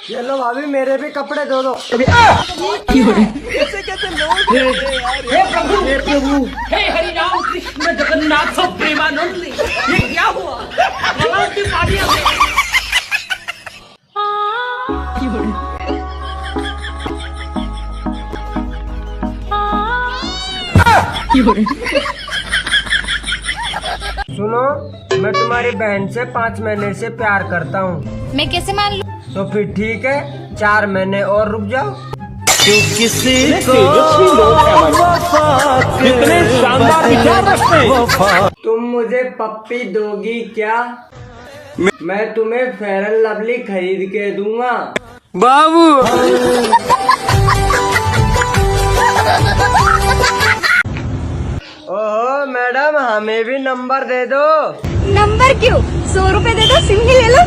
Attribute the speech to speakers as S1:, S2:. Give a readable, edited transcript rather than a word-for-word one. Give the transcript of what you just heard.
S1: चलो भाभी मेरे भी कपड़े धो दो।
S2: कैसे कैसे लोग
S3: हे प्रभु हे हरि राम कृष्ण जगन्नाथ प्रेमानंद, ये क्या हुआ? भगवान की पानी आ गई।
S1: सुनो, मैं तुम्हारी बहन से 5 महीने से प्यार करता हूँ।
S4: मैं कैसे मान लूं?
S1: तो फिर ठीक है, 4 महीने और रुक जाओ।
S2: किसी को कितने शानदार विचार रखते हैं।
S1: तुम मुझे पप्पी दोगी क्या? मैं तुम्हें फेयर एंड लवली खरीद के दूंगा।
S2: बाबू
S1: ओहो मैडम, हमें भी नंबर दे दो।
S4: नंबर क्यों? 100 रुपए दे दो, सिम ही ले लो।